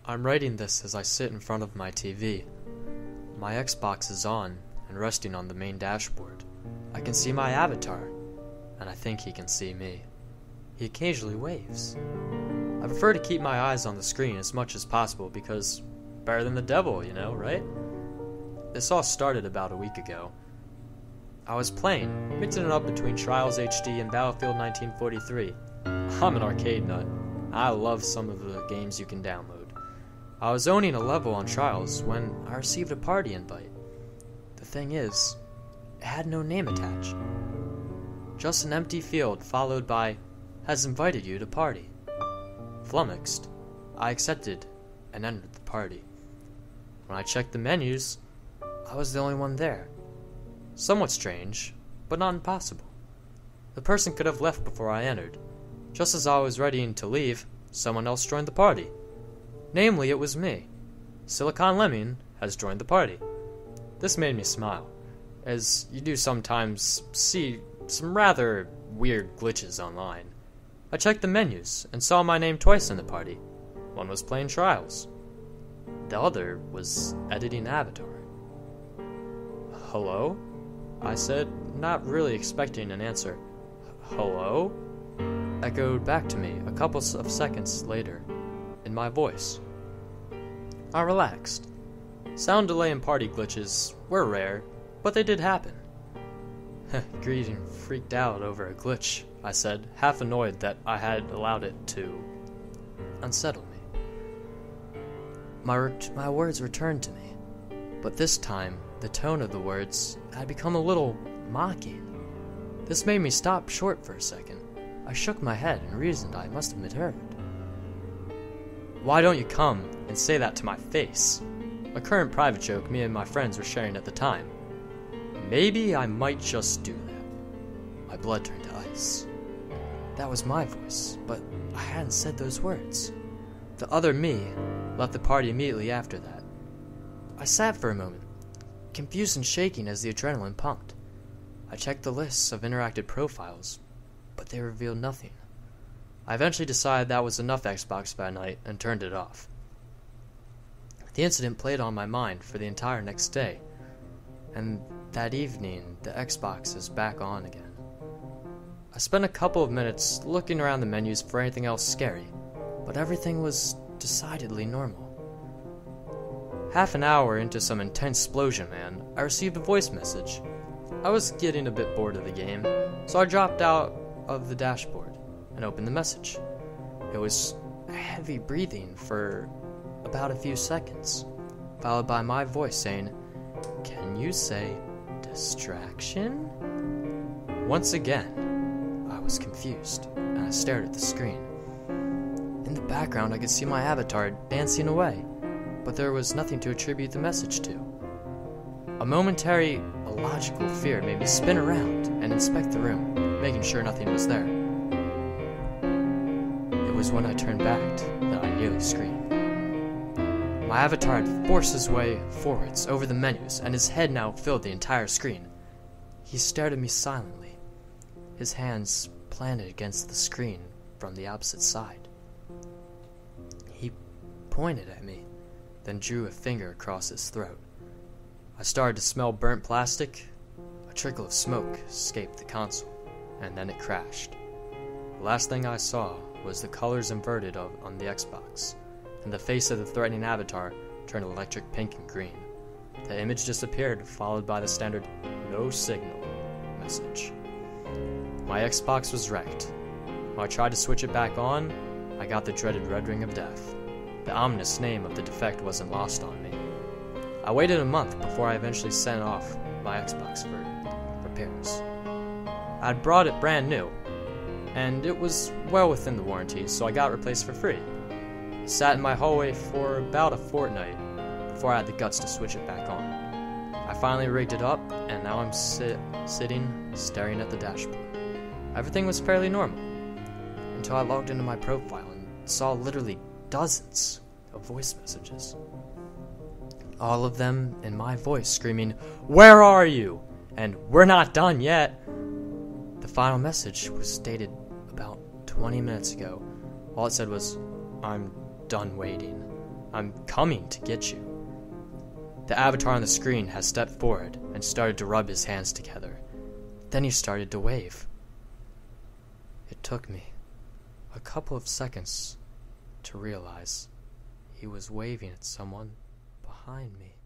I'm writing this as I sit in front of my TV. My Xbox is on and resting on the main dashboard. I can see my avatar, and I think he can see me. He occasionally waves. I prefer to keep my eyes on the screen as much as possible because better than the devil, right? This all started about a week ago. I was playing, mixing it up between Trials HD and Battlefield 1943. I'm an arcade nut. I love some of the games you can download. I was owning a level on Trials when I received a party invite. The thing is, it had no name attached. Just an empty field followed by, has invited you to party. Flummoxed, I accepted and entered the party. When I checked the menus, I was the only one there. Somewhat strange, but not impossible. The person could have left before I entered. Just as I was ready to leave, someone else joined the party. Namely, it was me. Silicon Lemming has joined the party. This made me smile, as you do sometimes see some rather weird glitches online. I checked the menus and saw my name twice in the party. One was playing Trials. The other was editing Avatar. Hello? I said, not really expecting an answer. Hello? Echoed back to me a couple of seconds later, in my voice. I relaxed. Sound delay and party glitches were rare, but they did happen. Greeting freaked out over a glitch, I said, half annoyed that I had allowed it to unsettle me. My words returned to me, but this time the tone of the words had become a little mocking. This made me stop short for a second. I shook my head and reasoned I must have misheard. Why don't you come and say that to my face? A current private joke me and my friends were sharing at the time. Maybe I might just do that. My blood turned to ice. That was my voice, but I hadn't said those words. The other me left the party immediately after that. I sat for a moment, confused and shaking as the adrenaline pumped. I checked the lists of interactive profiles, but they revealed nothing. I eventually decided that was enough Xbox for that night and turned it off. The incident played on my mind for the entire next day, and that evening the Xbox is back on again. I spent a couple of minutes looking around the menus for anything else scary, but everything was decidedly normal. Half an hour into some intense explosion, I received a voice message. I was getting a bit bored of the game, so I dropped out of the dashboard and opened the message. It was heavy breathing for about a few seconds, followed by my voice saying, "Can you say distraction?" Once again, I was confused, and I stared at the screen. In the background, I could see my avatar dancing away, but there was nothing to attribute the message to. A momentary, illogical fear made me spin around and inspect the room, making sure nothing was there. It was when I turned back that I nearly screamed. My avatar had forced his way forwards over the menus, and his head now filled the entire screen. He stared at me silently, his hands planted against the screen from the opposite side. He pointed at me, then drew a finger across his throat. I started to smell burnt plastic. A trickle of smoke escaped the console, and then it crashed. The last thing I saw was the colors inverted on the Xbox, and the face of the threatening avatar turned electric pink and green. The image disappeared, followed by the standard "no signal" message. My Xbox was wrecked. When I tried to switch it back on, I got the dreaded red ring of death. The ominous name of the defect wasn't lost on me. I waited a month before I eventually sent off my Xbox for repairs. I'd brought it brand new, and it was well within the warranty, so I got it replaced for free. It sat in my hallway for about a fortnight before I had the guts to switch it back on. I finally rigged it up, and now I'm sitting, staring at the dashboard. Everything was fairly normal, until I logged into my profile and saw literally dozens of voice messages. All of them in my voice screaming, "Where are you?" and "We're not done yet." The final message was dated about 20 minutes ago. All it said was, "I'm done waiting. I'm coming to get you. The avatar on the screen has stepped forward and started to rub his hands together. Then he started to wave. It took me a couple of seconds to realize he was waving at someone behind me.